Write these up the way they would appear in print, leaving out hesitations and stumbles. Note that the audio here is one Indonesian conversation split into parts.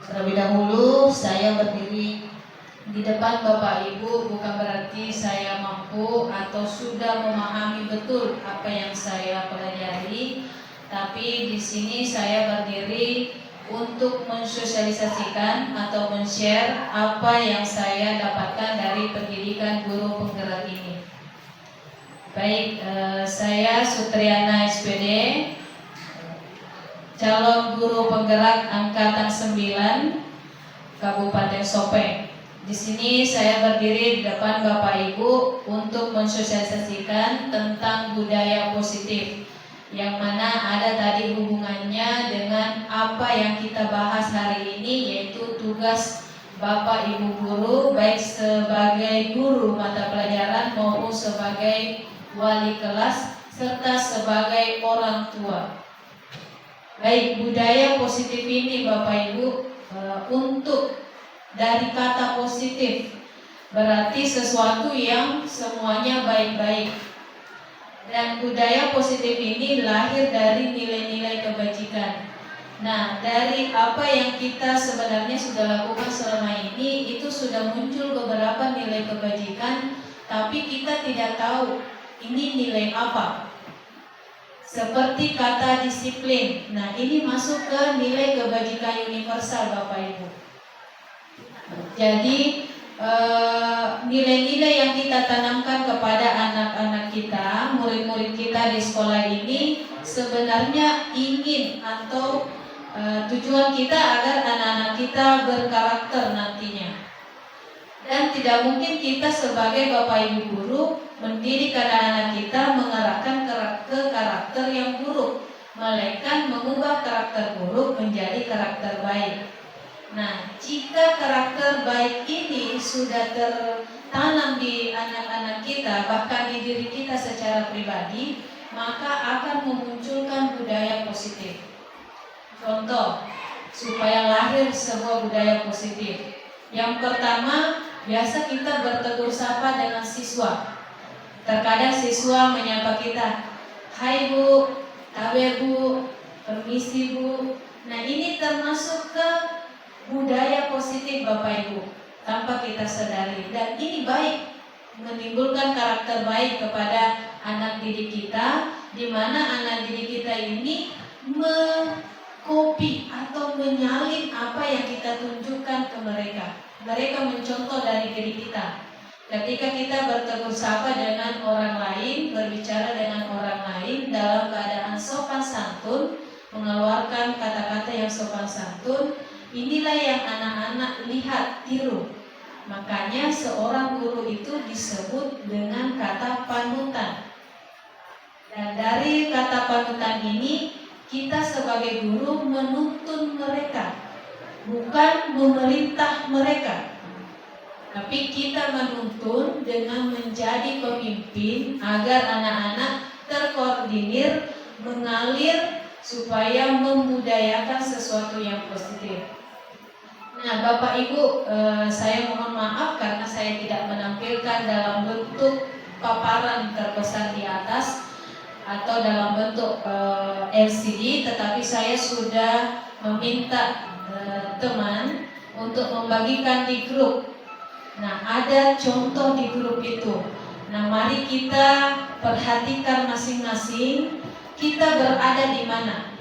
Terlebih dahulu saya berdiri di depan Bapak Ibu bukan berarti saya mampu atau sudah memahami betul apa yang saya pelajari, tapi di sini saya berdiri untuk mensosialisasikan atau men-share apa yang saya dapatkan dari pendidikan guru penggerak ini. Baik, saya Sutriana SPD, calon guru penggerak angkatan 9 Kabupaten Sopeng. Di sini saya berdiri di depan Bapak Ibu untuk mensosialisasikan tentang budaya positif, yang mana ada tadi hubungannya dengan apa yang kita bahas hari ini, yaitu tugas Bapak Ibu guru, baik sebagai guru mata pelajaran maupun sebagai wali kelas serta sebagai orang tua. Baik, budaya positif ini Bapak Ibu, untuk dari kata positif berarti sesuatu yang semuanya baik-baik. Dan budaya positif ini lahir dari nilai-nilai kebajikan. Nah, dari apa yang kita sebenarnya sudah lakukan selama ini, itu sudah muncul beberapa nilai kebajikan, tapi kita tidak tahu ini nilai apa. Seperti kata disiplin. Nah, ini masuk ke nilai kebajikan universal Bapak Ibu. Jadi nilai-nilai yang kita tanamkan kepada anak-anak kita, murid-murid kita di sekolah ini sebenarnya ingin atau tujuan kita agar anak-anak kita berkarakter nantinya. Dan tidak mungkin kita sebagai Bapak Ibu guru mendidik anak-anak kita mengarahkan ke karakter yang buruk, melainkan mengubah karakter buruk menjadi karakter baik. Nah, jika karakter baik ini sudah tertanam di anak-anak kita, bahkan di diri kita secara pribadi, maka akan memunculkan budaya positif. Contoh, supaya lahir sebuah budaya positif. Yang pertama, biasa kita bertegur sapa dengan siswa. Terkadang siswa menyapa kita, "Hai Bu, kabar Bu, permisi Bu." Nah, ini termasuk ke budaya positif Bapak Ibu tanpa kita sadari, dan ini baik, menimbulkan karakter baik kepada anak didik kita, di mana anak didik kita ini mengkopi atau menyalin apa yang kita tunjukkan ke mereka. Mereka mencontoh dari diri kita. Ketika kita bertegur sapa dengan orang lain, berbicara dengan orang lain dalam keadaan sopan santun, mengeluarkan kata-kata yang sopan santun, inilah yang anak-anak lihat, tiru. Makanya seorang guru itu disebut dengan kata panutan. Dan dari kata panutan ini, kita sebagai guru menuntun mereka, bukan memerintah mereka. Tapi kita menuntun dengan menjadi pemimpin agar anak-anak terkoordinir, mengalir, supaya membudayakan sesuatu yang positif. Nah, Bapak Ibu, saya mohon maaf karena saya tidak menampilkan dalam bentuk paparan terbesar di atas atau dalam bentuk LCD, tetapi saya sudah meminta teman untuk membagikan di grup. Nah, ada contoh di grup itu. Nah, mari kita perhatikan masing-masing kita berada di mana.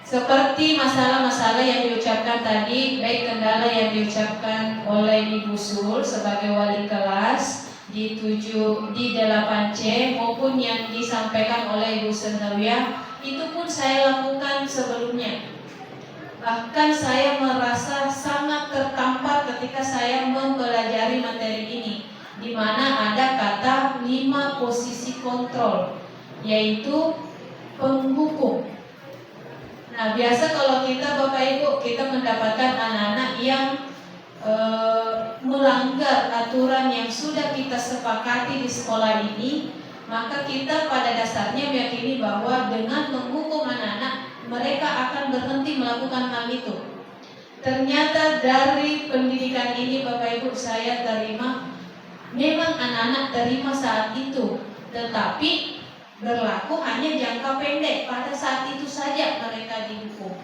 Seperti masalah-masalah yang diucapkan tadi, baik kendala yang diucapkan oleh Ibu Sul sebagai wali kelas di 8C maupun yang disampaikan oleh Ibu Senawiyah, itu pun saya lakukan sebelumnya. Bahkan saya merasa sangat tertampar ketika saya mempelajari materi ini, di mana ada kata 5 posisi kontrol, yaitu penghukum. Nah, biasa kalau kita Bapak Ibu, kita mendapatkan anak-anak yang melanggar aturan yang sudah kita sepakati di sekolah ini, maka kita pada dasarnya meyakini bahwa dengan menghukum anak-anak, mereka akan berhenti melakukan hal itu. Ternyata dari pendidikan ini Bapak Ibu saya terima, memang anak-anak terima saat itu, tetapi berlaku hanya jangka pendek, pada saat itu saja mereka dihukum.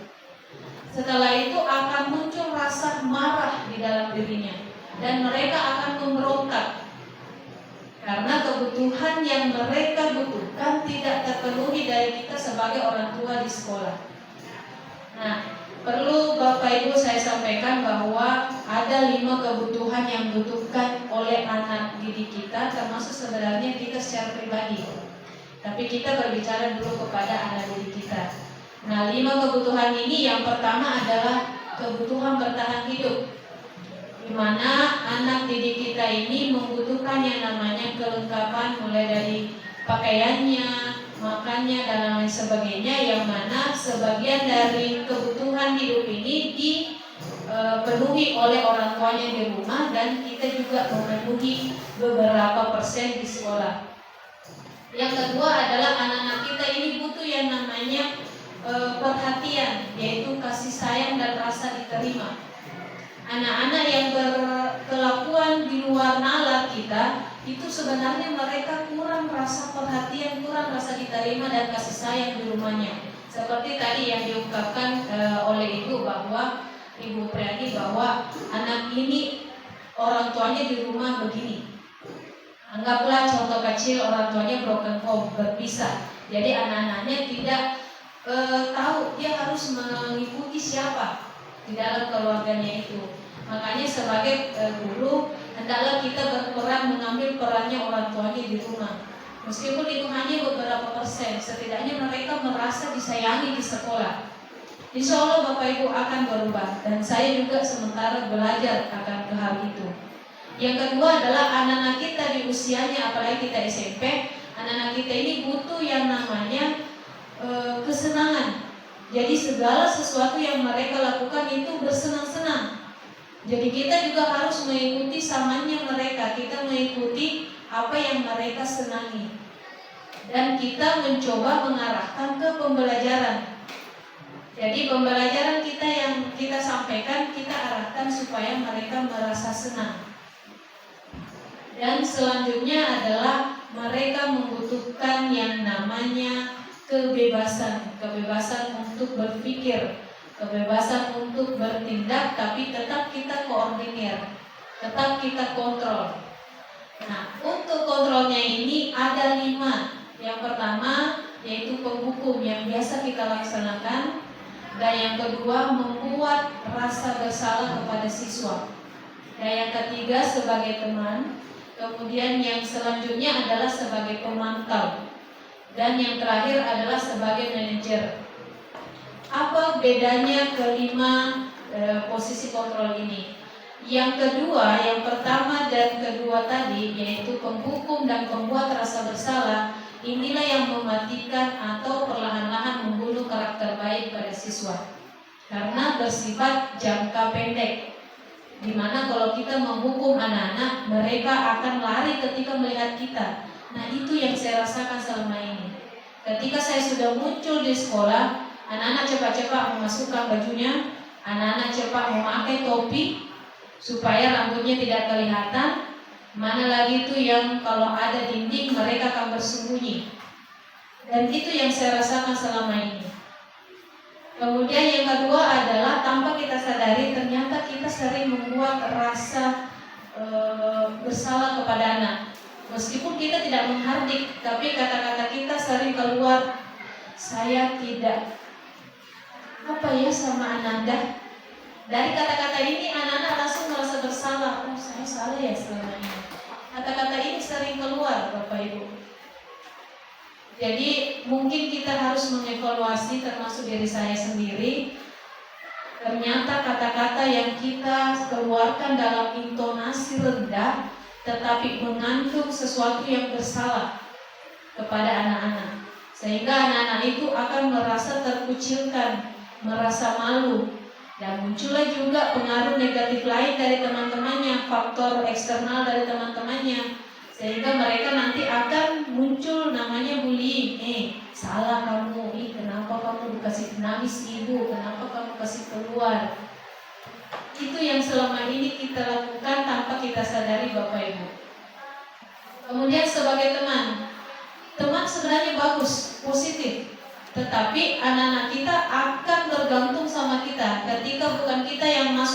Setelah itu akan muncul rasa marah di dalam dirinya, dan mereka akan memberontak karena kebutuhan yang mereka butuhkan tidak terpenuhi dari kita sebagai orang tua di sekolah. Nah, perlu Bapak Ibu saya sampaikan bahwa ada 5 kebutuhan yang dibutuhkan oleh anak didik kita, termasuk sebenarnya kita secara pribadi. Tapi kita berbicara dulu kepada anak didik kita. Nah, 5 kebutuhan ini yang pertama adalah kebutuhan bertahan hidup, di mana anak didik kita ini membutuhkan yang namanya kelengkapan mulai dari pakaiannya, makannya dan lain sebagainya, yang mana sebagian dari kebutuhan hidup ini dipenuhi oleh orang tuanya di rumah, dan kita juga memenuhi beberapa persen di sekolah. Yang kedua adalah anak-anak kita ini butuh yang namanya perhatian, yaitu kasih sayang dan rasa diterima. Anak-anak yang berkelakuan di luar nalar kita, itu sebenarnya mereka kurang rasa perhatian, kurang rasa diterima dan kasih sayang di rumahnya. Seperti tadi yang diungkapkan oleh Ibu bahwa Ibu Priadi, bahwa anak ini orang tuanya di rumah begini. Anggaplah contoh kecil, orang tuanya broken home, berpisah. Jadi anak-anaknya tidak tahu dia harus mengikuti siapa di dalam keluarganya itu. Makanya sebagai guru, hendaklah kita berperan mengambil perannya orang tuanya di rumah. Meskipun itu hanya beberapa persen, setidaknya mereka merasa disayangi di sekolah. Insya Allah Bapak Ibu akan berubah, dan saya juga sementara belajar akan hal itu. Yang kedua adalah anak-anak kita di usianya, apalagi kita SMP, anak-anak kita ini butuh yang namanya kesenangan. Jadi segala sesuatu yang mereka lakukan itu bersenang-senang. Jadi kita juga harus mengikuti samanya mereka, kita mengikuti apa yang mereka senangi. Dan kita mencoba mengarahkan ke pembelajaran. Jadi pembelajaran kita yang kita sampaikan, kita arahkan supaya mereka merasa senang. Dan selanjutnya adalah mereka membutuhkan yang namanya kebebasan. Kebebasan untuk berpikir, kebebasan untuk bertindak, tapi tetap kita koordinir, tetap kita kontrol. Nah, untuk kontrolnya ini ada 5. Yang pertama yaitu penghukum yang biasa kita laksanakan. Dan yang kedua, membuat rasa bersalah kepada siswa. Dan yang ketiga sebagai teman. Kemudian yang selanjutnya adalah sebagai pemantau. Dan yang terakhir adalah sebagai manajer. Apa bedanya kelima posisi kontrol ini? Yang kedua, yang pertama dan kedua tadi, yaitu penghukum dan pembuat rasa bersalah, inilah yang mematikan atau perlahan-lahan membunuh karakter baik pada siswa. Karena bersifat jangka pendek, di mana kalau kita menghukum anak-anak, mereka akan lari ketika melihat kita. Nah, itu yang saya rasakan selama ini. Ketika saya sudah muncul di sekolah, anak-anak cepat-cepat memasukkan bajunya, anak-anak cepat memakai topi supaya rambutnya tidak kelihatan. Mana lagi itu yang kalau ada dinding mereka akan bersembunyi. Dan itu yang saya rasakan selama ini. Kemudian yang kedua adalah tanpa kita sadari ternyata kita sering membuat rasa bersalah kepada anak. Meskipun kita tidak menghardik, tapi kata-kata kita sering keluar, saya tidak sama Ananda. Dari kata-kata ini anak-anak langsung merasa bersalah. Oh, saya salah ya selama ini. Kata-kata ini sering keluar, Bapak Ibu. Jadi mungkin kita harus mengevaluasi, termasuk diri saya sendiri. Ternyata kata-kata yang kita keluarkan dalam intonasi rendah, tetapi mengandung sesuatu yang bersalah kepada anak-anak, sehingga anak-anak itu akan merasa terkucilkan, merasa malu. Dan muncullah juga pengaruh negatif lain dari teman-temannya, faktor eksternal dari teman-temannya, sehingga mereka nanti akan muncul namanya bullying. Salah kamu, kenapa kamu dikasih nangis ibu, kenapa kamu kasih keluar. Itu yang selama ini kita lakukan tanpa kita sadari, Bapak Ibu. Kemudian sebagai teman sebenarnya bagus, positif. Tetapi anak-anak kita akan bergantung sama kita.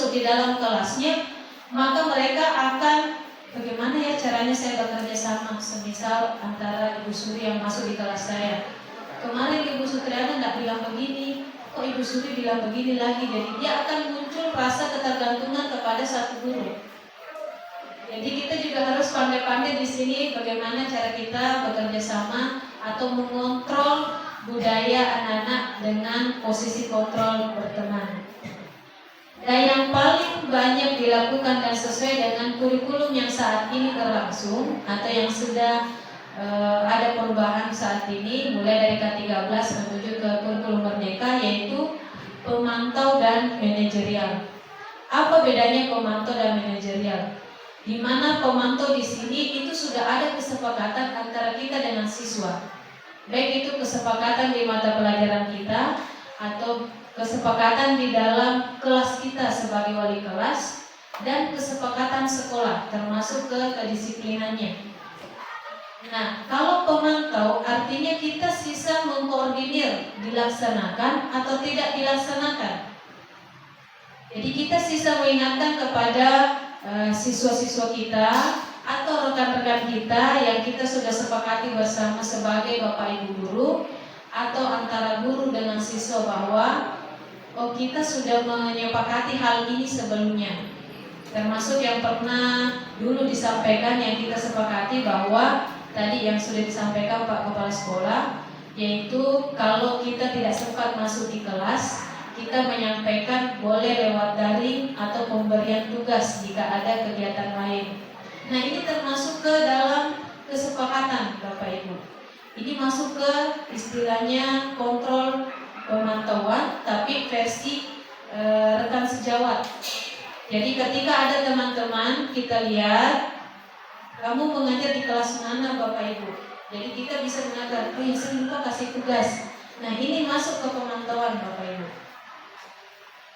masuk di dalam kelasnya, maka mereka akan bagaimana ya caranya saya bekerja sama. Semisal antara Ibu Suri yang masuk di kelas saya, kemarin Ibu Sutriana tidak bilang begini, kok Ibu Suri bilang begini lagi. Jadi dia akan muncul rasa ketergantungan kepada satu guru. Jadi kita juga harus pandai-pandai di sini bagaimana cara kita bekerja sama atau mengontrol budaya anak-anak dengan posisi kontrol berteman. Dan yang paling banyak dilakukan dan sesuai dengan kurikulum yang saat ini berlangsung atau yang sudah ada perubahan saat ini mulai dari K13 menuju ke kurikulum merdeka, yaitu pemantau dan manajerial. Apa bedanya pemantau dan manajerial? Di mana pemantau di sini itu sudah ada kesepakatan antara kita dengan siswa, baik itu kesepakatan di mata pelajaran kita atau kesepakatan di dalam kelas kita sebagai wali kelas, dan kesepakatan sekolah termasuk kedisiplinannya. Nah, kalau pemantau artinya kita sisa mengkoordinir dilaksanakan atau tidak dilaksanakan. Jadi kita sisa mengingatkan kepada siswa-siswa kita atau rekan-rekan kita yang kita sudah sepakati bersama sebagai Bapak Ibu guru atau antara guru dengan siswa bahwa kita sudah menyepakati hal ini sebelumnya. Termasuk yang pernah dulu disampaikan yang kita sepakati bahwa tadi yang sudah disampaikan Pak Kepala Sekolah, yaitu kalau kita tidak sempat masuk di kelas, kita menyampaikan boleh lewat daring atau pemberian tugas jika ada kegiatan lain. Nah, ini termasuk ke dalam kesepakatan Bapak Ibu. Ini masuk ke istilahnya kontrol pemantauan, tapi versi rekan sejawat. Jadi ketika ada teman-teman kita lihat, kamu mengajar di kelas mana Bapak Ibu? Jadi kita bisa mengatakan, oh ya sering lupa kasih tugas. Nah, ini masuk ke pemantauan Bapak Ibu.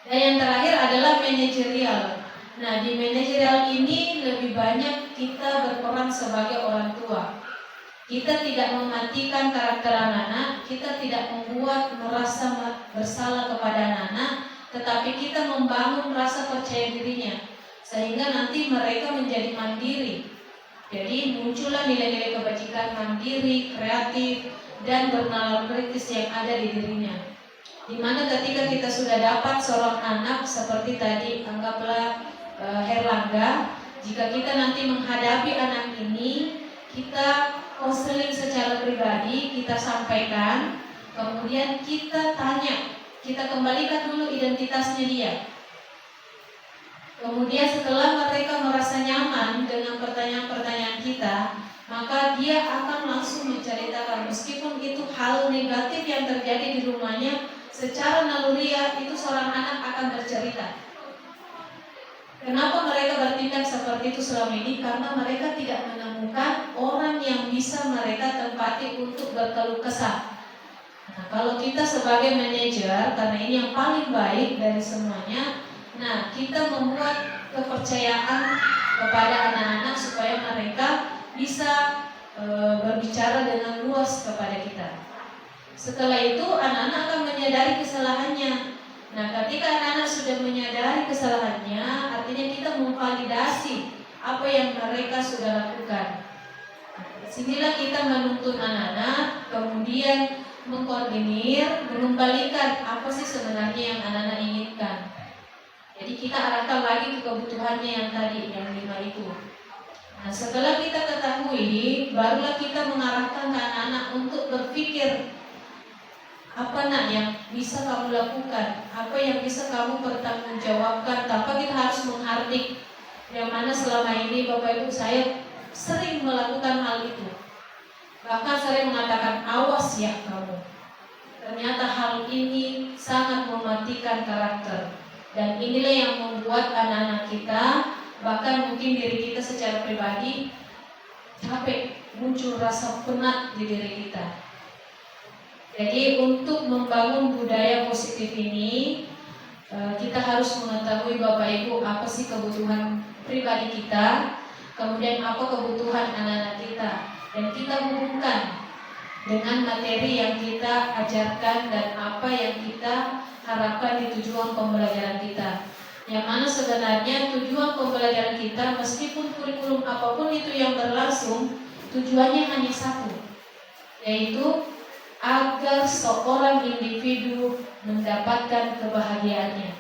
Dan yang terakhir adalah manajerial. Nah, di manajerial ini lebih banyak kita berperan sebagai orang tua. Kita tidak mematikan karakter anak-anak, kita tidak membuat merasa bersalah kepada anak-anak, tetapi kita membangun rasa percaya dirinya, sehingga nanti mereka menjadi mandiri. Jadi muncullah nilai-nilai kebajikan, mandiri, kreatif, dan bernalar kritis yang ada di dirinya. Dimana ketika kita sudah dapat seorang anak seperti tadi, anggaplah Herlangga, jika kita nanti menghadapi anak ini, kita konseling secara pribadi, kita sampaikan, kemudian kita tanya, kita kembalikan dulu identitasnya dia. Kemudian setelah mereka merasa nyaman dengan pertanyaan-pertanyaan kita, maka dia akan langsung menceritakan, meskipun itu hal negatif yang terjadi di rumahnya, secara naluriah itu seorang anak akan bercerita. Kenapa mereka bertindak seperti itu selama ini? Karena mereka tidak menemukan orang yang bisa mereka tempati untuk berkeluh kesah. Nah, kalau kita sebagai manajer, karena ini yang paling baik dari semuanya, nah kita membuat kepercayaan kepada anak-anak supaya mereka bisa berbicara dengan luas kepada kita. Setelah itu anak-anak akan menyadari kesalahannya. Nah, ketika anak-anak sudah menyadari kesalahannya, artinya kita memvalidasi apa yang mereka sudah lakukan. Sinilah kita menuntun anak-anak, kemudian mengkoordinir, mengembalikan apa sih sebenarnya yang anak-anak inginkan. Jadi kita arahkan lagi ke kebutuhannya yang tadi, yang 5 itu. Nah, setelah kita ketahui, barulah kita mengarahkan ke anak-anak untuk berpikir, apa nak yang bisa kamu lakukan, apa yang bisa kamu pertanggungjawabkan tanpa kita harus menghardik. Yang mana selama ini Bapak Ibu saya sering melakukan hal itu. Bahkan sering mengatakan, awas ya kamu. Ternyata hal ini sangat mematikan karakter. Dan inilah yang membuat anak-anak kita, bahkan mungkin diri kita secara pribadi, capek, muncul rasa penat di diri kita. Jadi untuk membangun budaya positif ini, kita harus mengetahui Bapak Ibu apa sih kebutuhan pribadi kita, kemudian apa kebutuhan anak-anak kita, dan kita hubungkan dengan materi yang kita ajarkan dan apa yang kita harapkan di tujuan pembelajaran kita. yang mana sebenarnya tujuan pembelajaran kita meskipun kurikulum apapun itu yang berlangsung, tujuannya hanya satu, yaitu agar seorang individu mendapatkan kebahagiaannya.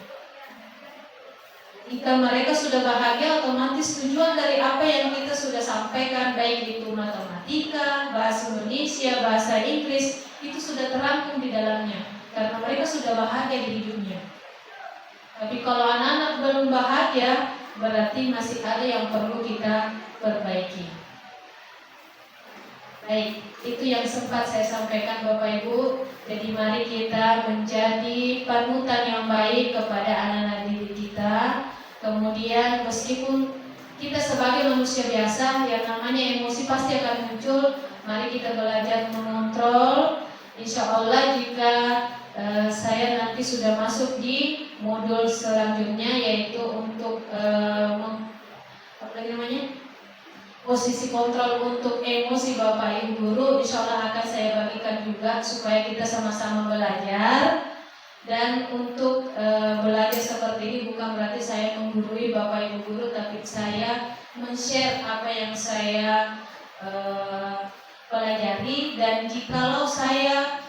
Jika mereka sudah bahagia, otomatis tujuan dari apa yang kita sudah sampaikan, baik itu matematika, bahasa Indonesia, bahasa Inggris, itu sudah terangkum di dalamnya, karena mereka sudah bahagia di hidupnya. Tapi kalau anak-anak belum bahagia, berarti masih ada yang perlu kita perbaiki. Baik, itu yang sempat saya sampaikan Bapak Ibu. Jadi mari kita menjadi panutan yang baik kepada anak-anak didik kita. Kemudian meskipun kita sebagai manusia biasa, yang namanya emosi pasti akan muncul. Mari kita belajar mengontrol. Insya Allah jika saya nanti sudah masuk di modul selanjutnya, yaitu untuk posisi kontrol untuk emosi Bapak Ibu guru, insya Allah akan saya bagikan juga supaya kita sama-sama belajar. Dan untuk belajar seperti ini bukan berarti saya menggurui Bapak Ibu guru, tapi saya men-share apa yang saya pelajari. Dan jikalau saya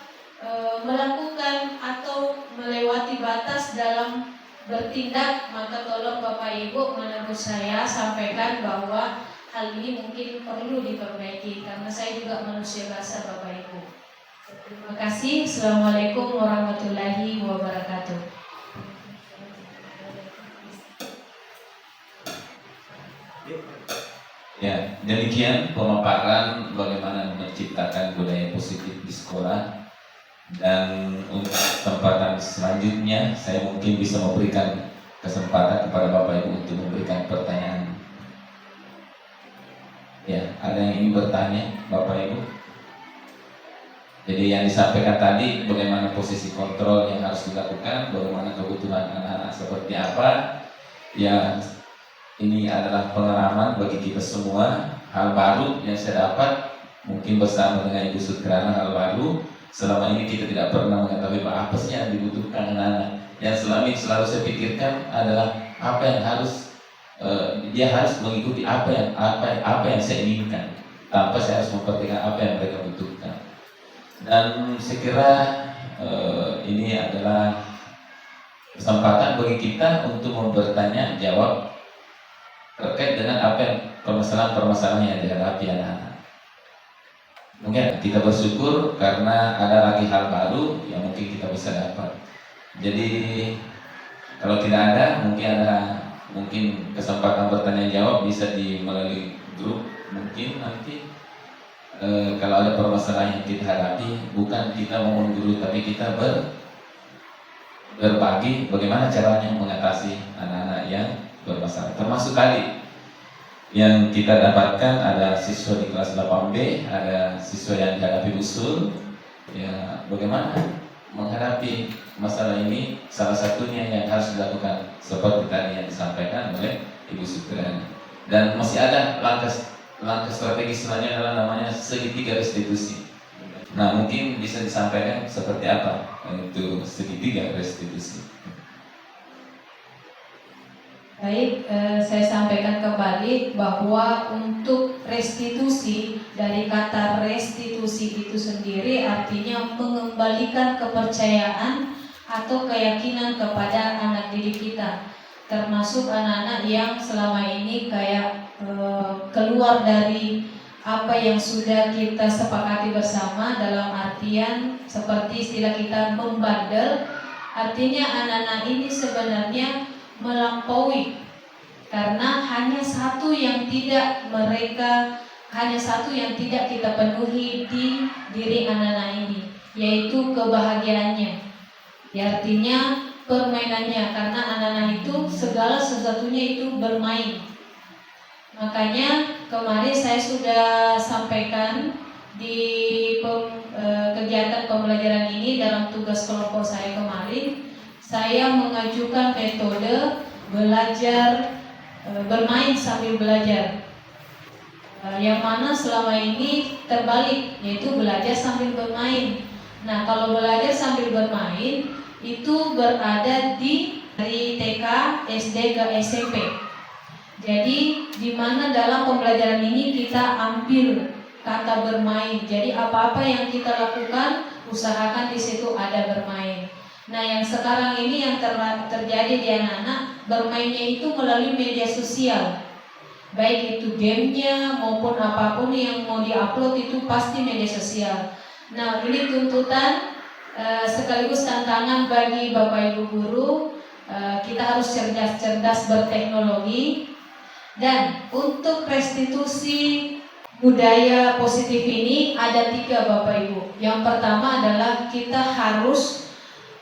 melakukan atau melewati batas dalam bertindak, maka tolong Bapak Ibu menegur saya, sampaikan bahwa hal ini mungkin perlu diperbaiki, karena saya juga manusia biasa Bapak Ibu. Terima kasih. Assalamualaikum warahmatullahi wabarakatuh. Ya, demikian pemaparan bagaimana menciptakan budaya positif di sekolah. Dan untuk kesempatan selanjutnya, saya mungkin bisa memberikan kesempatan kepada Bapak Ibu untuk memberikan pertanyaan. Ya, ada yang ingin bertanya, Bapak Ibu? Jadi yang disampaikan tadi, bagaimana posisi kontrol yang harus dilakukan, bagaimana kebutuhan anak-anak seperti apa. Ya, ini adalah pengalaman bagi kita semua, hal baru yang saya dapat, mungkin bersama dengan Ibu Sutrana, hal baru. Selama ini kita tidak pernah mengetahui apa sih yang dibutuhkan anak-anak. Yang selama ini selalu saya pikirkan adalah apa yang harus dia harus mengikuti apa yang saya inginkan, tanpa saya harus memperhatikan apa yang mereka butuhkan. Dan saya kira ini adalah kesempatan bagi kita untuk bertanya jawab terkait dengan apa yang permasalahan yang dihadapi anak-anak. Mungkin kita bersyukur karena ada lagi hal baru yang mungkin kita bisa dapat. Jadi kalau tidak ada, mungkin kesempatan bertanya jawab bisa melalui grup. Mungkin nanti kalau ada permasalahan yang kita hadapi, bukan kita mau menggurui, tapi kita berbagi bagaimana caranya mengatasi anak-anak yang bermasalah. Termasuk tadi yang kita dapatkan, ada siswa di kelas 8B, ada siswa yang dihadapi usul. Ya, bagaimana menghadapi masalah ini, salah satunya yang harus dilakukan seperti tadi yang disampaikan oleh Ibu Sutrana. Dan masih ada langkah strategi selanjutnya adalah namanya segitiga restitusi. Nah, mungkin bisa disampaikan seperti apa untuk segitiga restitusi. Baik, saya sampaikan kembali bahwa untuk restitusi, dari kata restitusi itu sendiri artinya mengembalikan kepercayaan atau keyakinan kepada anak didik kita, termasuk anak-anak yang selama ini kayak keluar dari apa yang sudah kita sepakati bersama, dalam artian seperti istilah kita membandel. Artinya anak-anak ini sebenarnya melampaui, karena hanya satu yang tidak kita penuhi di diri anak-anak ini, yaitu kebahagiaannya. Ya, artinya permainannya, karena anak-anak itu segala sesuatunya itu bermain. Makanya kemarin saya sudah sampaikan di kegiatan pembelajaran ini dalam tugas kelompok saya kemarin. Saya mengajukan metode belajar bermain sambil belajar, yang mana selama ini terbalik, yaitu belajar sambil bermain. Nah, kalau belajar sambil bermain itu berada dari TK, SD ke SMP. Jadi di mana dalam pembelajaran ini kita ambil kata bermain. Jadi apa-apa yang kita lakukan, usahakan di situ ada bermain. Nah, yang sekarang ini yang terjadi di anak-anak, bermainnya itu melalui media sosial. Baik itu gamenya maupun apapun yang mau diupload itu pasti media sosial. Nah, ini tuntutan sekaligus tantangan bagi Bapak Ibu guru. Kita harus cerdas-cerdas berteknologi. Dan untuk restitusi budaya positif ini ada 3 Bapak Ibu. Yang pertama adalah kita harus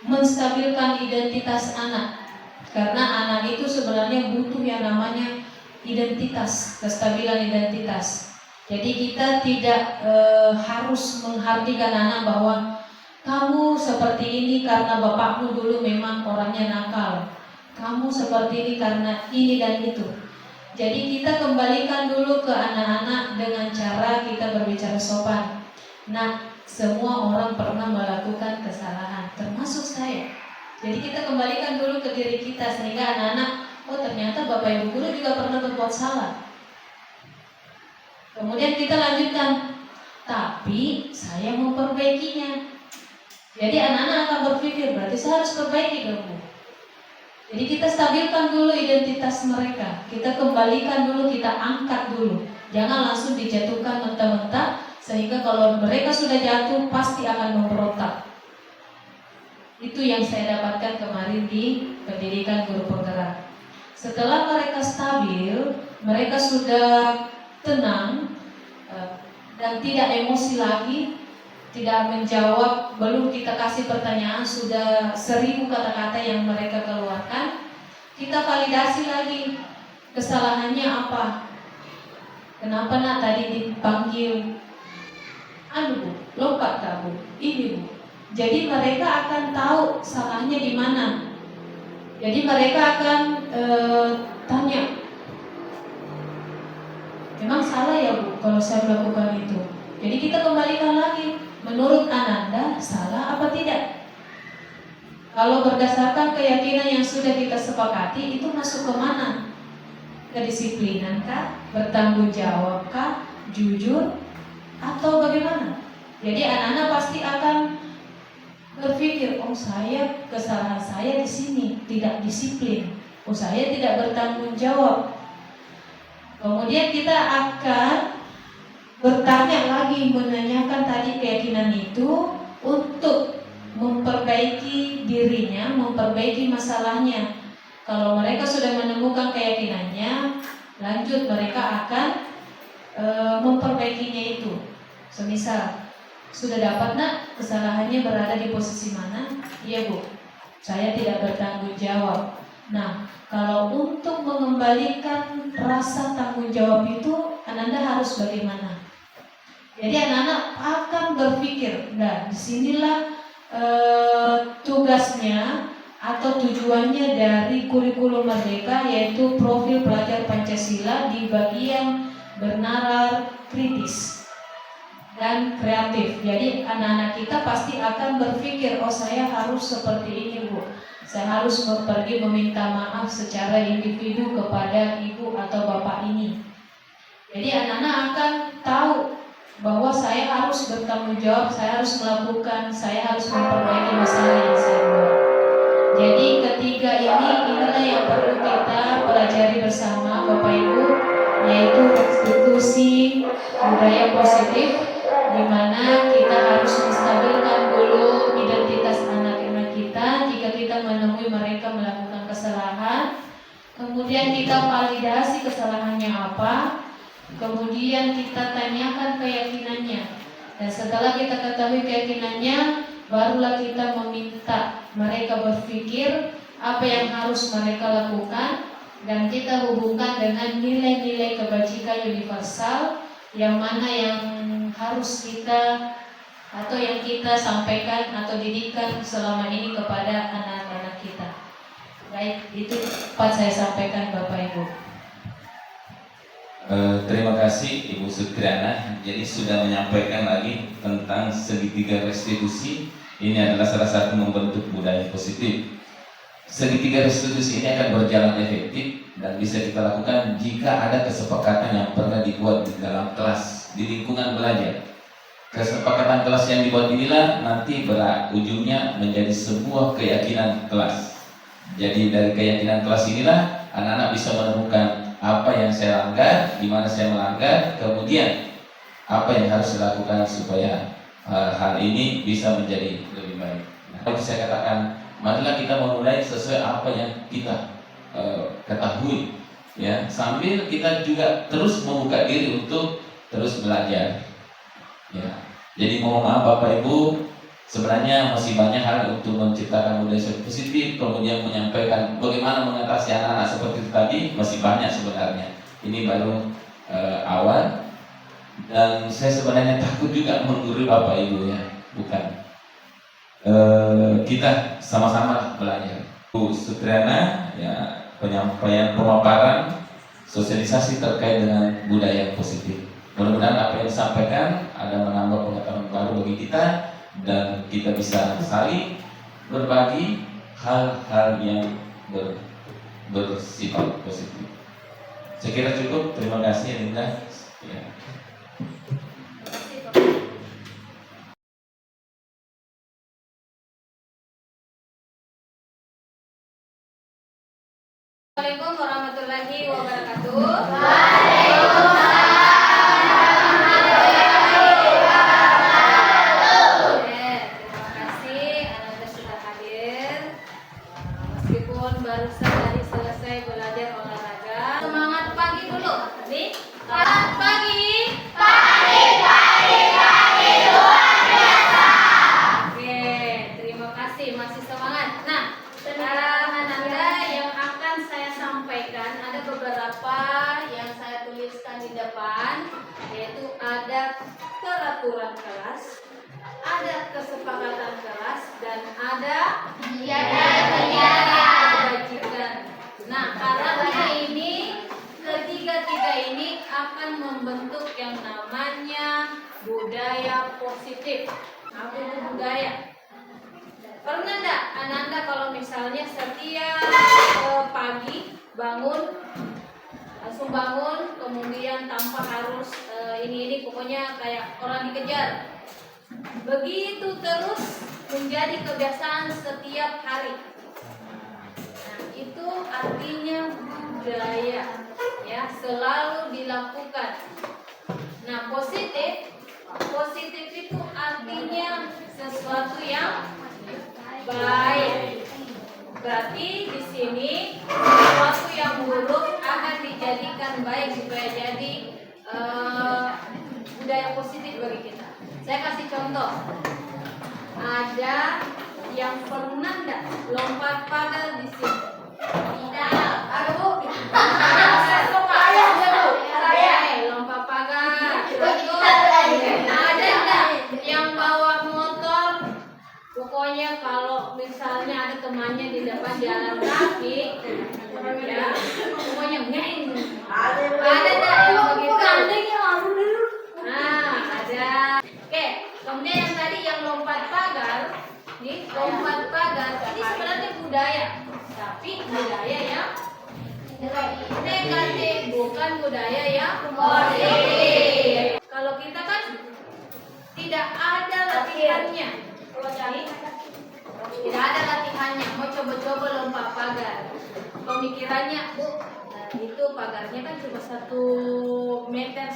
menstabilkan identitas anak. Karena anak itu sebenarnya butuh yang namanya identitas, kestabilan identitas. Jadi kita tidak harus menghardikan anak bahwa kamu seperti ini karena bapakmu dulu memang orangnya nakal. Kamu seperti ini karena ini dan itu. Jadi kita kembalikan dulu ke anak-anak dengan cara kita berbicara sopan. Nah, semua orang pernah melakukan kesalahan, termasuk saya. Jadi kita kembalikan dulu ke diri kita sehingga anak-anak, oh ternyata Bapak Ibu guru juga pernah berbuat salah. Kemudian kita lanjutkan, tapi saya memperbaikinya. Jadi anak-anak akan berpikir, berarti saya harus perbaiki dong. Jadi kita stabilkan dulu identitas mereka. Kita kembalikan dulu, kita angkat dulu. Jangan langsung dijatuhkan mentah-mentah, sehingga kalau mereka sudah jatuh pasti akan memberontak. Itu yang saya dapatkan kemarin di pendidikan guru penggerak. Setelah mereka stabil, mereka sudah tenang dan tidak emosi lagi, tidak menjawab, belum kita kasih pertanyaan sudah 1000 kata-kata yang mereka keluarkan. Kita validasi lagi kesalahannya apa. Kenapa nak tadi dipanggil Bu, lompat tak Bu, ini Bu. Jadi mereka akan tahu salahnya di mana. Jadi mereka akan tanya, memang salah ya Bu kalau saya melakukan itu. Jadi kita kembalikan lagi, menurut Ananda salah apa tidak? Kalau berdasarkan keyakinan yang sudah kita sepakati, itu masuk ke mana? Kedisiplinan kah? Bertanggung jawab kah? Jujur? Atau bagaimana? Jadi anak-anak pasti akan berpikir, oh saya, kesalahan saya di sini, tidak disiplin. Oh saya tidak bertanggung jawab. Kemudian kita akan bertanya lagi, menanyakan tadi keyakinan itu untuk memperbaiki dirinya, memperbaiki masalahnya. Kalau mereka sudah menemukan keyakinannya, lanjut mereka akan memperbaikinya itu. Semisal sudah dapat nak kesalahannya berada di posisi mana? Iya Bu, saya tidak bertanggung jawab. Nah, kalau untuk mengembalikan rasa tanggung jawab itu, Ananda harus bagaimana? Jadi anak-anak akan berpikir, nah disinilah tugasnya atau tujuannya dari kurikulum Merdeka, yaitu profil pelajar Pancasila di bagian bernalar kritis dan kreatif. Jadi anak-anak kita pasti akan berpikir, oh saya harus seperti ini Bu, saya harus pergi meminta maaf secara individu kepada ibu atau bapak ini. Jadi anak-anak akan tahu bahwa saya harus bertanggung jawab, saya harus melakukan, saya harus memperbaiki masalah yang saya buat. Jadi ketiga inilah yang perlu kita pelajari bersama Bapak Ibu, yaitu restitusi budaya positif, di mana kita harus menstabilkan dulu identitas anak-anak kita jika kita menemui mereka melakukan kesalahan. Kemudian kita validasi kesalahannya apa. Kemudian kita tanyakan keyakinannya. Dan setelah kita ketahui keyakinannya, barulah kita meminta mereka berpikir apa yang harus mereka lakukan. Dan kita hubungkan dengan nilai-nilai kebajikan universal, yang mana yang harus kita atau yang kita sampaikan atau didikan selama ini kepada anak-anak kita. Baik, itu dapat saya sampaikan Bapak Ibu. Terima kasih Ibu Sutriana. Jadi sudah menyampaikan lagi tentang segitiga restitusi Ini adalah salah satu membentuk budaya positif. Segitiga restitusi ini akan berjalan efektif dan bisa kita lakukan jika ada kesepakatan yang pernah dibuat di dalam kelas, di lingkungan belajar. Kesepakatan kelas yang dibuat inilah nanti berujungnya menjadi sebuah keyakinan kelas. Jadi dari keyakinan kelas inilah anak-anak bisa menemukan apa yang saya langgar, di mana saya melanggar, kemudian apa yang harus dilakukan supaya hal ini bisa menjadi lebih baik. Nah, kalau saya katakan, marilah kita memulai sesuai apa yang kita ketahui, ya, sambil kita juga terus membuka diri untuk terus belajar. Ya. Jadi mohon maaf Bapak Ibu, sebenarnya masih banyak hal untuk menciptakan budaya positif, kemudian menyampaikan bagaimana mengatasi anak-anak seperti itu tadi, masih banyak sebenarnya. Ini baru awal, dan saya sebenarnya takut juga menggurui Bapak Ibu, ya, bukan. Kita sama-sama belajar. Bu Sutriana, ya, penyampaian pemaparan sosialisasi terkait dengan budaya positif. Mudah-mudahan apa yang disampaikan ada menambah pengetahuan baru bagi kita dan kita bisa saling berbagi hal-hal yang bersifat positif. Saya kira cukup. Terima kasih Linda. Ya. Assalamualaikum warahmatullahi wabarakatuh. Meskipun baru saja selesai belajar olahraga, semangat pagi dulu. Nih, selamat pagi. Oke, terima kasih, masih semangat. Nah, Ananda yang akan saya sampaikan ada beberapa yang saya tuliskan di depan, yaitu ada peraturan kelas, ada kesepakatan kelas, dan ada kewajiban. Nah, arahnya ini ketiga-tiga ini akan membentuk yang namanya budaya positif. Apa itu budaya? Pernah enggak Ananda kalau misalnya setiap pagi langsung bangun, kemudian tanpa harus ini pokoknya kayak orang dikejar, begitu terus menjadi kebiasaan setiap hari. Nah, itu artinya budaya, ya, selalu dilakukan. Nah, positif itu artinya sesuatu yang baik. Berarti di sini sesuatu yang buruk akan dijadikan baik supaya jadi budaya positif bagi kita. Saya kasih contoh. Ada yang pernah enggak lompat pagar di sini? Tidak. Ada Bu? Lompat pagar. Ada enggak yang bawa motor? Pokoknya kalau misalnya ada temannya di depan jalan kaki, ya, pokoknya ngeng. Ada enggak yang begitu? Nah, ada. Oke, kemudian yang tadi yang lompat pagar, nih, lompat pagar ini sebenarnya budaya, tapi budaya yang negatif, bukan budaya yang positif. Kalau kita kan tidak ada latihannya, tidak ada latihannya. Mau coba-coba lompat pagar, pemikirannya, Bu, itu pagarnya kan cuma 1,5 meter,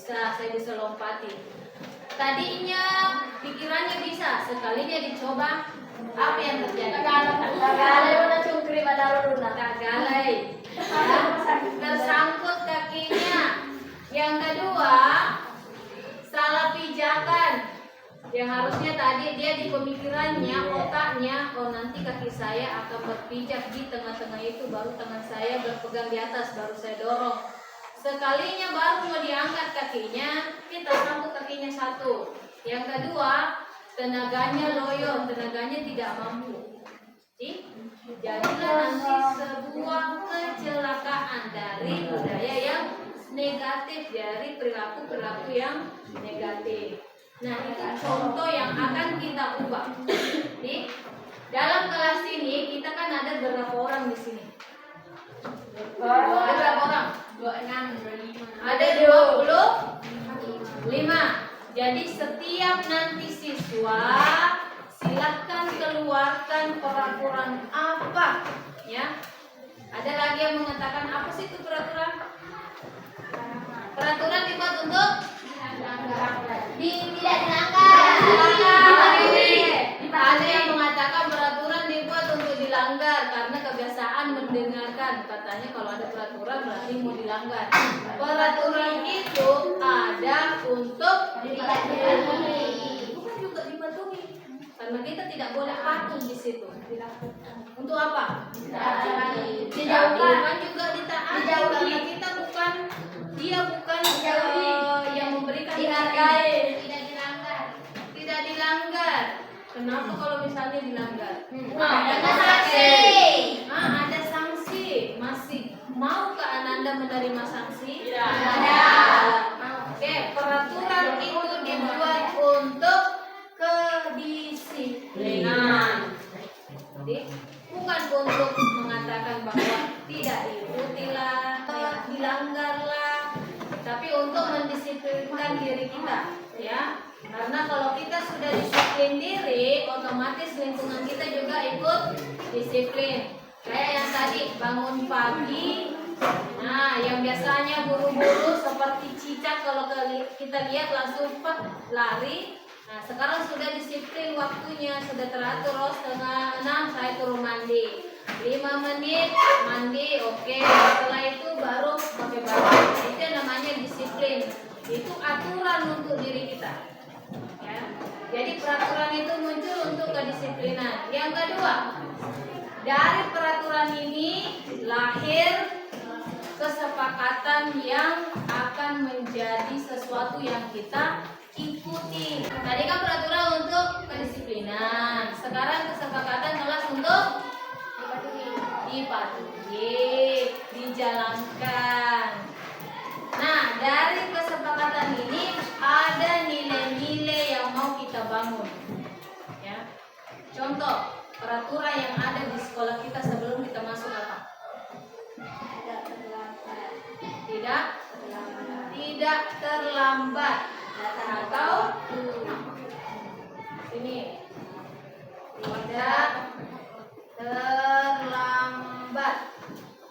saya bisa lompati. Tadinya pikirannya bisa, sekalinya dicoba, apa yang terjadi? Tagalay, ya, tersangkut kakinya. Yang kedua, salah pijakan. Yang harusnya tadi dia di pemikirannya, otaknya, oh nanti kaki saya akan berpijak di tengah-tengah itu, baru tangan saya berpegang di atas, baru saya dorong. Sekalinya baru mau diangkat kakinya, kita sangkut kakinya satu. Yang kedua, tenaganya loyo, tenaganya tidak mampu. Jadilah nanti sebuah kecelakaan dari budaya yang negatif, dari perilaku-perilaku yang negatif. Nah, itu contoh yang akan kita ubah. Jadi, dalam kelas ini kita kan ada berapa orang di sini? Ada berapa orang? 26, 25. Ada 25. Jadi setiap nanti siswa silakan keluarkan peraturan apa, ya. Ada lagi yang mengatakan apa sih itu peraturan? Peraturan dibuat untuk Tidak dilanggar. Ada yang mengatakan peraturan dibuat untuk dilanggar karena kebiasaan mendengarkan. Katanya kalau ada peraturan berarti mau dilanggar. Peraturan itu ada untuk Tidak dipatuhi. bukan juga dipatuhi. Karena kita tidak boleh patuh di situ. Untuk apa? Dijauhkan juga ditaati karena kita bukan yang memberikan Dihargai. tidak dilanggar. Kenapa kalau misalnya dilanggar? Ada sanksi. Ada sanksi. Masih maukah Ananda menerima sanksi? Tidak. Oke, peraturan itu dibuat untuk kedisiplinan. Jadi bukan untuk mengatakan bahwa tidak diikutilah, dilanggarlah, tapi untuk mendisiplinkan diri kita, ya. Karena kalau kita sudah disiplin diri, otomatis lingkungan kita juga ikut disiplin. Kayak yang tadi bangun pagi, nah yang biasanya buru-buru seperti cicak kalau kita lihat langsung lari. Nah sekarang sudah disiplin waktunya, sudah teratur. Oh 5:30 saya turun mandi, 5 menit mandi, oke. Setelah itu baru pakai baju. Itu yang namanya disiplin. Itu aturan untuk diri kita. Ya. Jadi peraturan itu muncul untuk kedisiplinan. Yang kedua, dari peraturan ini lahir kesepakatan yang akan menjadi sesuatu yang kita ikuti. Tadi kan peraturan untuk kedisiplinan. Sekarang kesepakatan kelas untuk dipatuhi, dijalankan. Nah, dari kesepakatan ini ada nilai-nilai yang mau kita bangun. Ya. Contoh, peraturan yang ada di sekolah kita sebelum kita masuk apa? Tidak terlambat. Atau ini tidak terlambat.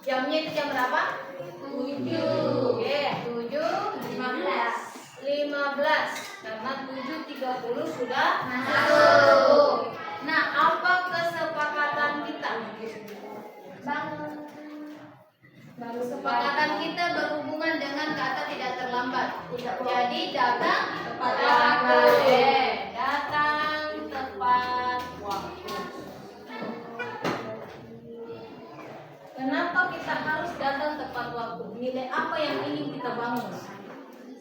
Jamnya itu jam berapa? 7. Oke, 7:15. Karena 7:30 sudah masuk. Nah, apa kesepakatan kita? Kesepakatan kita berhubungan dengan kata tidak terlambat. Jadi datang tepat waktu. Datang tepat waktu. Kenapa kita harus datang tepat waktu? Nilai apa yang ingin kita bangun?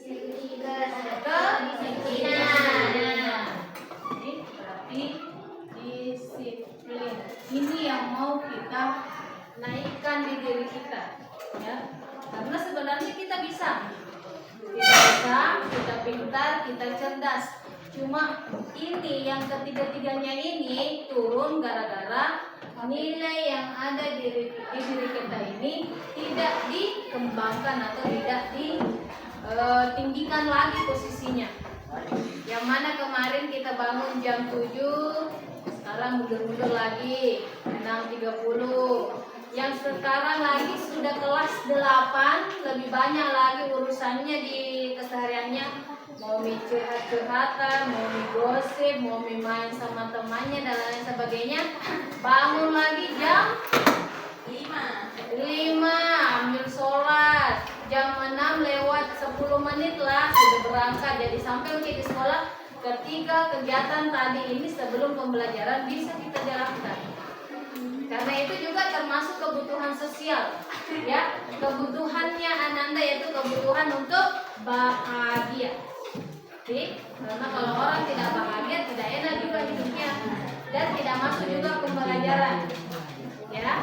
Kedisiplinan. Ini berarti disiplin. Ini yang mau kita naikkan di diri kita, ya. Karena sebenarnya kita bisa, kita pintar, kita cerdas. Cuma ini yang ketiga-tiganya ini turun gara-gara nilai yang ada di diri kita ini tidak dikembangkan atau tidak ditinggikan lagi posisinya. Yang mana kemarin kita bangun jam 7, sekarang mundur-mundur lagi 6:30. Yang sekarang lagi sudah kelas 8, lebih banyak lagi urusannya di kesehariannya. Mau curhat-curhatan, mau gosip, mau main sama temannya dan lain sebagainya. Bangun lagi jam 5, ambil sholat. Jam 6 lewat 10 menit lah sudah berangkat. Jadi sampai di sekolah ketika kegiatan tadi ini sebelum pembelajaran bisa kita jalankan. Karena itu juga termasuk kebutuhan sosial, ya. Kebutuhannya Ananda yaitu kebutuhan untuk bahagia. Oke? Karena kalau orang tidak bahagia tidak enak juga hidupnya dan tidak masuk juga pembelajaran, ya.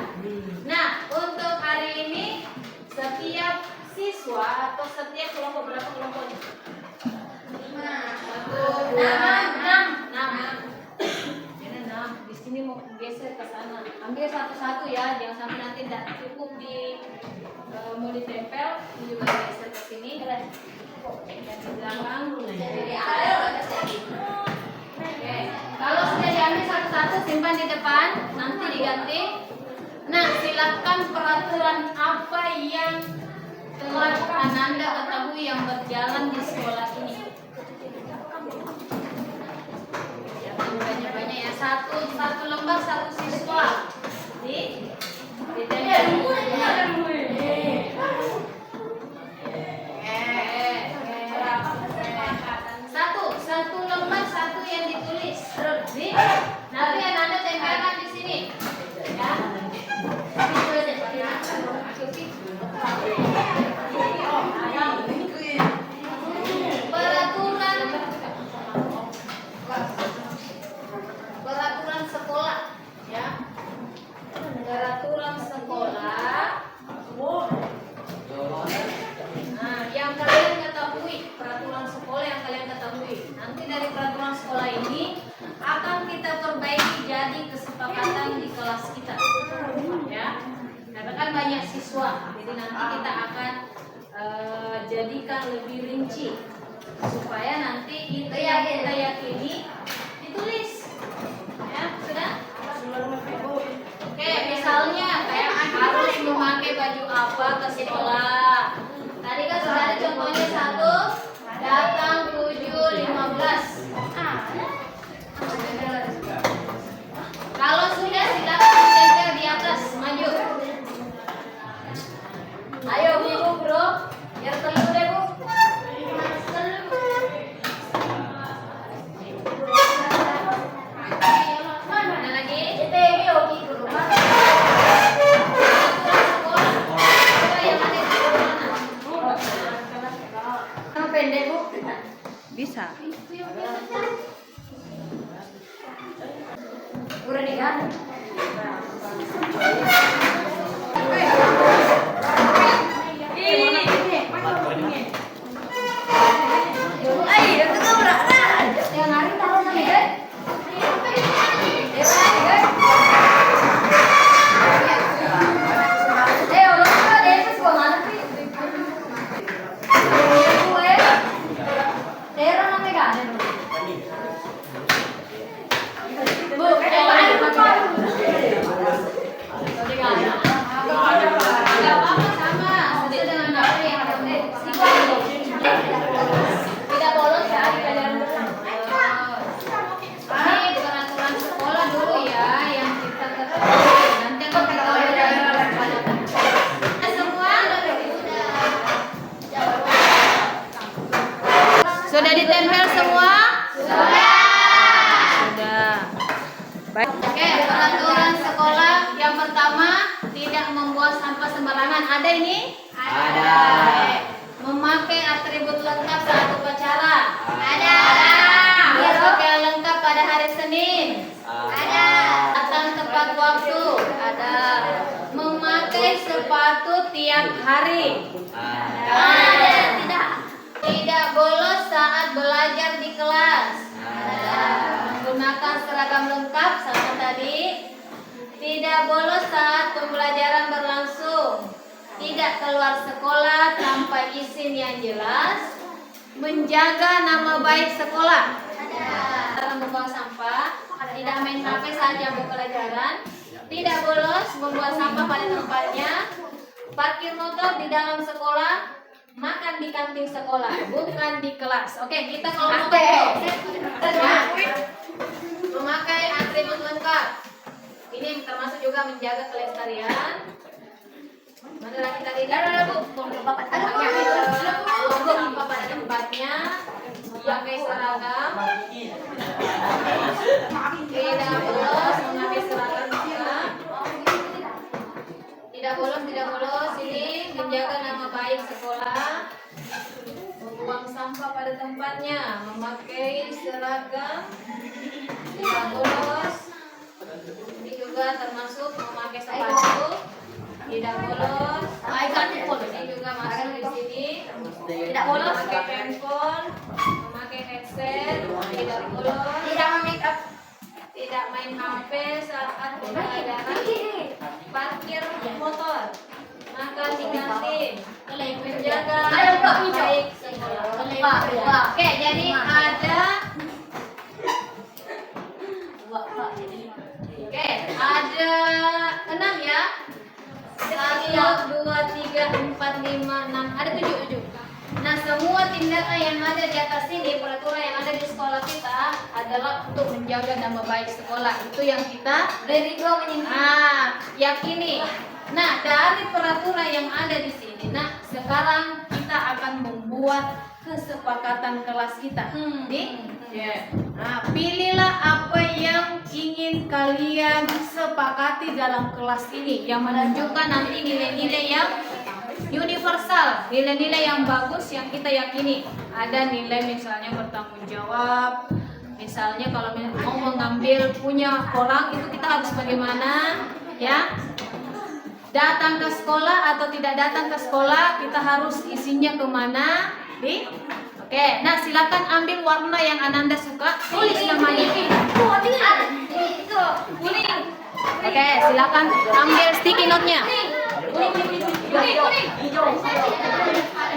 Nah, untuk hari ini setiap siswa atau setiap kelompok berapa kelompoknya? 1, 2, satu-satu ya, jangan sampai nanti tidak cukup di mau ditempel, ini juga geser ke sini. Dan di belakang. Oke, kalau sudah diambil satu-satu simpan di depan, nanti diganti. Nah, silakan peraturan apa yang telah Ananda ketahui yang berjalan di sekolah ini. Jangan banyak-banyak ya, satu lembar satu siswa. Satu lembar satu yang ditulis. Nanti Ananda tempelkan di sini. Ya. Peraturan sekolah, ya. Peraturan sekolah. Nah, yang kalian ketahui, peraturan sekolah yang kalian ketahui. Nanti dari peraturan sekolah ini akan kita perbaiki jadi kesepakatan di kelas kita, ya. Karena kan banyak siswa, jadi nanti kita akan jadikan lebih rinci supaya nanti itu yang kita yakini ditulis, ya sudah. Oke, misalnya kayak harus memakai baju apa ke sekolah. Tadi kan sudah ada contohnya satu, datang 7.15. Kalau sudah silakan ditempel di atas, maju. Ayo ibu bro, biar telur deh bu. Mana lagi? Pendek bu. Bisa. Udah nih kan? Yang hari taruh nanti kan? Tidak bolos ya di pelajaran berenang. Ini peraturan sekolah dulu ya yang kita ketahui. Nanti akan kita belajar semua. Sudah ditempel semua? Sudah. Baik. Oke, peraturan sekolah yang pertama tidak membuang sampah sembarangan. Ada ini? Ada. Memakai atribut lengkap saat upacara. Ada. Berpakaian lengkap pada hari Senin. Ada. Datang tepat waktu. Ada. Memakai sepatu tiap hari. Ada. Tidak bolos saat belajar di kelas. Ada. Menggunakan seragam lengkap sama tadi. Tidak bolos saat pembelajaran berlangsung. Tidak keluar sekolah tanpa izin yang jelas. Menjaga nama baik sekolah. Ada. Membuang sampah. Tidak main HP saat jam pembelajaran. Tidak bolos membuang sampah pada tempatnya. Parkir motor di dalam sekolah. Makan di kantin sekolah, bukan di kelas. Oke, kita kelompok memakai atribut lengkap. Ini termasuk juga menjaga kelestarian. Mana lagi tadi? Sampah pada tempatnya. Memakai seragam. Tidak bolos memakai seragam juga. Tidak bolos. Ini menjaga nama baik sekolah. Membuang sampah pada tempatnya. Memakai seragam. Tidak bolos. Ini juga termasuk memakai sepatu. Tidak bolos. Ini juga masuk di sini. Tidak bolos. Memakai handphone. Memakai headset. Tidak bolos. Tidak main HP saat pembelajaran. masing-masing. Menjaga baik sekolah. Oke, jadi ada ada 6 ya. 1, 2, 3, 4, 5, 6. Ada 7. Nah, semua tindakan yang ada di atas ini, peraturan yang ada di sekolah kita adalah untuk menjaga nama baik sekolah. Itu yang kita yakini. Nah, dari peraturan yang ada di sini, nah sekarang kita akan membuat kesepakatan kelas kita. Nah, pilihlah apa yang ingin kalian sepakati dalam kelas ini yang menunjukkan nanti nilai-nilai yang universal, nilai-nilai yang bagus yang kita yakini. Ada nilai misalnya bertanggung jawab, misalnya kalau mau mengambil punya orang itu kita harus bagaimana, ya? Datang ke sekolah atau tidak datang ke sekolah, kita harus isinya kemana? Oke, nah silakan ambil warna yang Ananda suka, tulis namanya. Oke, silakan ambil sticky note-nya.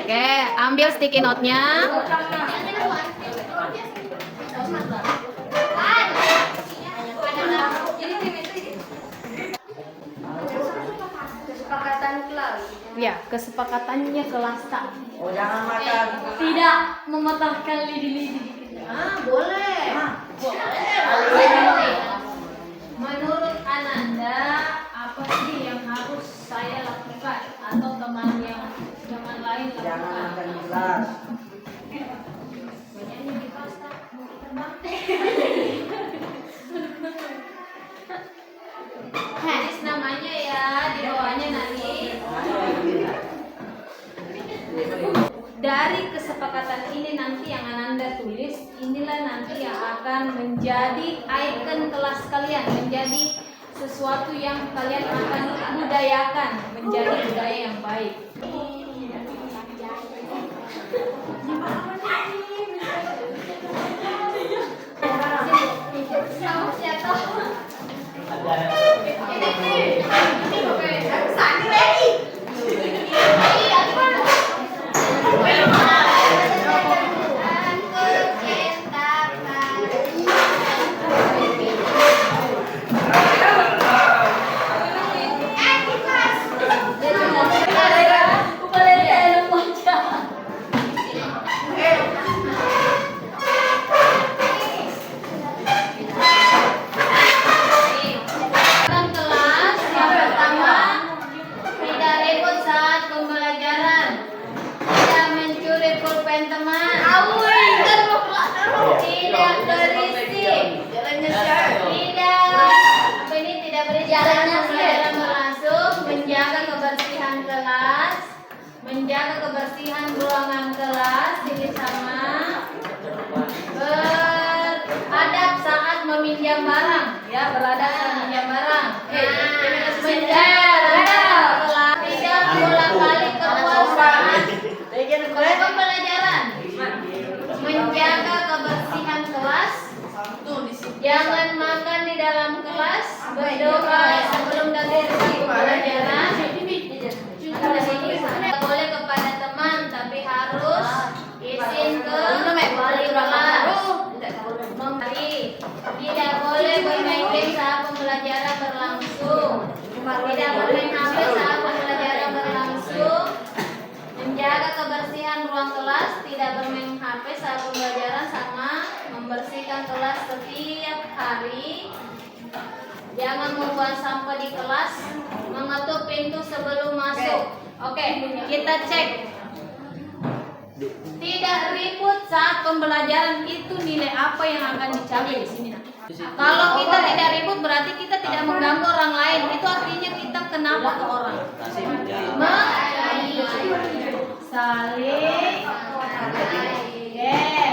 Oke, ambil sticky note-nya. Kesepakatan kelas. Ya, kesepakatannya kelas tak. Jangan makan. Tidak mematahkan lidi-lidi. Boleh. Menurut Ananda, apa sih yang harus saya lakukan atau teman lain Jangan lakukan? makan di kelas. Banyaknya di kelas tak mau terbang. Tulis namanya ya di bawahnya nanti. Dari kesepakatan ini nanti yang Ananda tulis, inilah nanti yang akan menjadi ikon kelas kalian, menjadi sesuatu yang kalian akan budayakan, menjadi budaya yang baik. Menjaga kebersihan ruangan kelas, ini sama. Beradab saat meminjam barang, ya beradab saat meminjam barang. Menjaga kelas, tidak berulang kali keluar saat pembelajaran. Menjaga kebersihan kelas. Jangan makan di dalam kelas. Berdoa sebelum dan sesudah pembelajaran. Tidak boleh kepada teman, tapi harus izin ke wali kelas. Tidak boleh bermain game saat pembelajaran berlangsung. Tidak bermain HP saat pembelajaran berlangsung. Menjaga kebersihan ruang kelas, tidak bermain HP saat pembelajaran, sama membersihkan kelas setiap hari. Jangan membuang sampah di kelas, mengetuk pintu sebelum masuk. Oke, kita cek. Tidak ribut saat pembelajaran, itu nilai apa yang akan dicari di sini? Kalau kita tidak ribut berarti kita tidak mengganggu orang lain. Itu artinya kita kenapa ke orang? Saling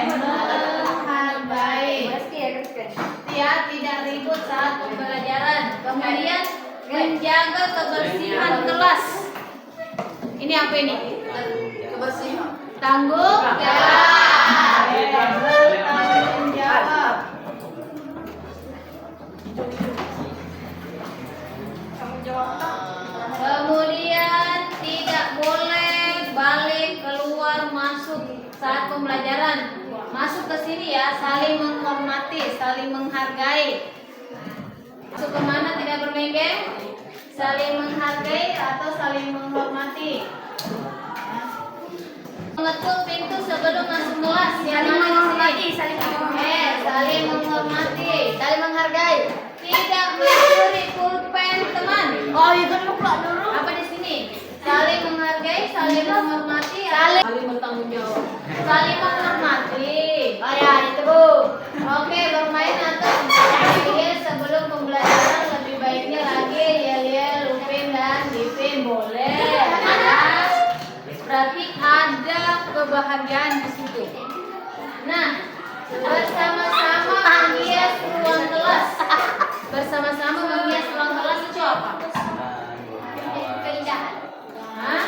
menghargai. Ya, tidak ribut saat pembelajaran. Kemudian menjaga kebersihan kelas. Ini apa ini? Kebersihan. Tanggung jawab. Bertanggung jawab. Kemudian tidak pembelajaran. Masuk ke sini ya, saling menghormati, saling menghargai. Masuk kemana tidak bermain game? Saling menghargai atau saling menghormati. Mengetuk pintu sebelum masuk kelas. Saling menghormati, saling menghormati. Saling menghormati, saling menghargai. Tidak mencuri pulpen teman. Oh, itu lupa dulu. Apa di sini? Saling menghargai, saling menghormati, saling bertanggung jawab. Saling menghormati. Oh ya, itu Bu. Oke, bermain atau yel sebelum pembelajaran lebih baiknya lagi yel-yel, Upin dan Dipin boleh. Ya. Berarti ada kebahagiaan di situ. Nah, bersama-sama menghias ruang kelas. Bersama-sama menghias ruang kelas itu apa? Keindahan. Hah?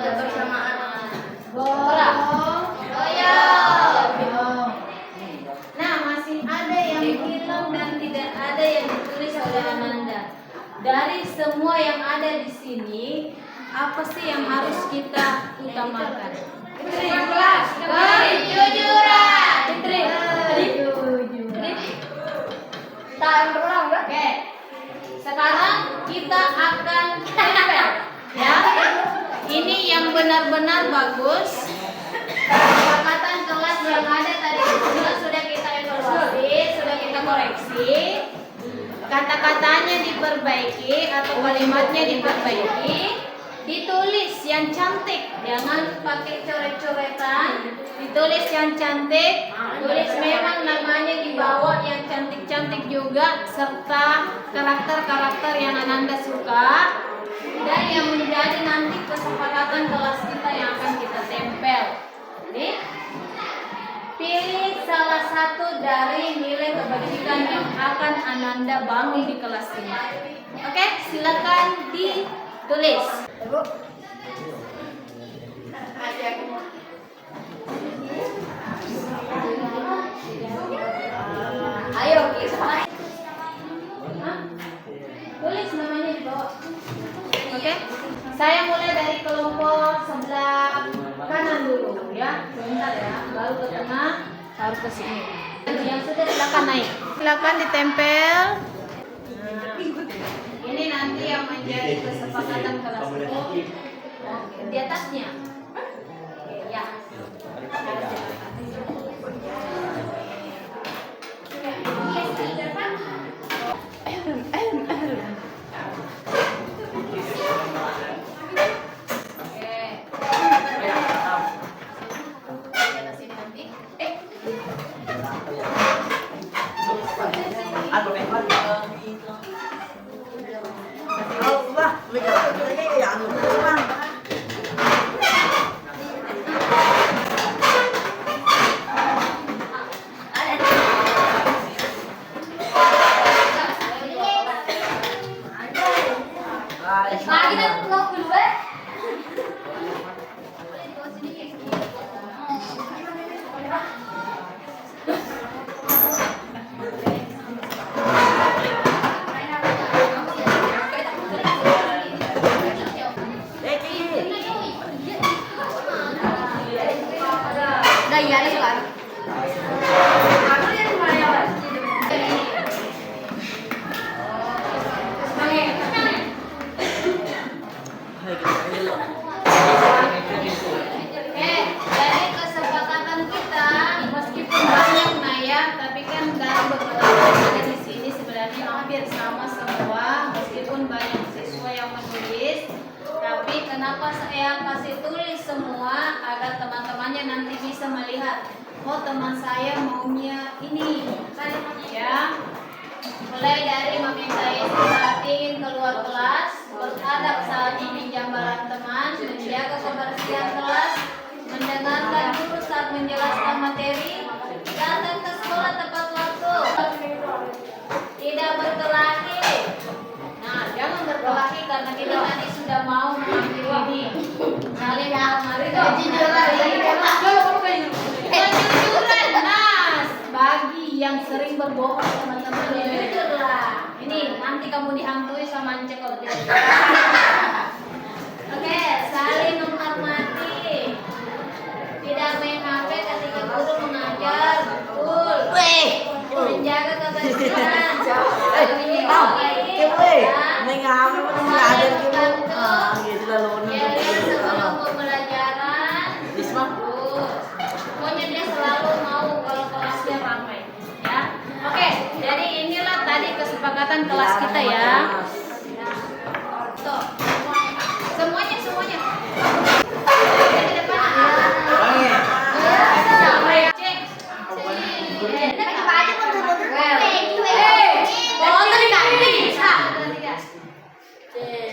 Bersamaan. Bola. Goyang. Nah, masih ada yang hilang dan tidak ada yang ditulis oleh Ananda. Dari semua yang ada di sini, apa sih yang harus kita utamakan? Kejujuran. Kejujuran. Tak berulang, Bro. Oke. Sekarang kita akan tempel, ya. Ini yang benar-benar bagus. Kesepakatan kelas yang ada tadi sudah kita evaluasi, sudah kita koreksi. Kata-katanya diperbaiki atau kalimatnya diperbaiki. Ditulis yang cantik, jangan pakai coret-coretan. Ditulis yang cantik, tulis memang namanya di bawah yang cantik-cantik juga, serta karakter-karakter yang Ananda suka. Dan yang menjadi nanti kesepakatan kelas kita yang akan kita tempel. Nih, pilih salah satu dari nilai kebajikan yang akan Ananda bangun di kelas ini. Oke, silakan ditulis. Ayo, kita. Tulis namanya di bawah. Oke, saya mulai dari kelompok sebelah kanan dulu ya, bentar ya, baru ke tengah, baru ke sini. Yang sudah silakan naik, silakan ditempel. Nah, ini nanti yang menjadi kesepakatan kelas itu. Oke, di atasnya. Oke, ya. Allah, mereka yang kurang. Lagi dan mau kedua. Udah iya nih sekarang. Aku yang mana? Dari kesepakatan kita, meskipun banyak Naya, tapi kan dari beberapa yang ada di sini sebenarnya hampir sama semua, meskipun banyak siswa yang menulis. Tapi kenapa saya kasih tulis semua agar teman-temannya nanti bisa melihat, oh teman saya maunya ini, ya. Mulai dari meminta saat ingin keluar kelas, beradab saat meminjam barang teman, menjaga kebersihan kelas, mendengarkan guru saat menjelaskan materi, datang ke sekolah tepat waktu, tidak berkelahi. Nah, jangan berkelahi karena kita tadi sudah mau mengambil ini. Saling menghormati. Kejujuran, Nas. Bagi yang sering berbohong teman-teman, jujurlah. Ini nanti kamu dihantui sama Ance kalau tidak. Oke, saling menghormati. Mengambil mengajar kita. Gitu lalu Kalian sebelum pembelajaran pokoknya dia selalu mau kalau kelasnya ramai ya. Oke, jadi inilah tadi kesepakatan kelas kita ya. Tuh, semuanya. Di depan. Cek. Oh, tadi bisa. Cek.